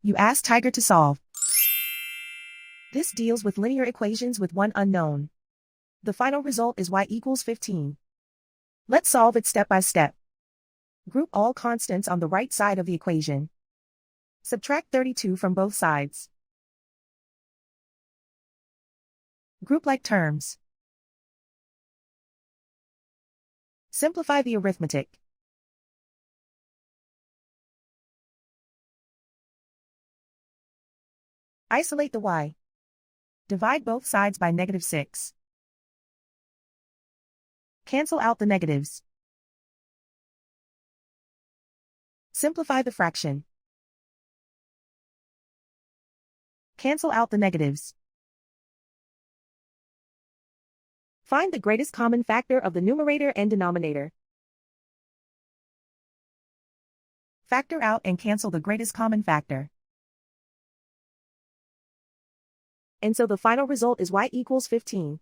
You ask Tiger to solve. This deals with linear equations with one unknown. The final result is y equals 15. Let's solve it step by step. Group all constants on the right side of the equation. Subtract 32 from both sides. Group like terms. Simplify the arithmetic. Isolate the y. Divide both sides by -6. Cancel out the negatives. Simplify the fraction. Cancel out the negatives. Find the greatest common factor of the numerator and denominator. Factor out and cancel the greatest common factor. And so the final result is y equals 15.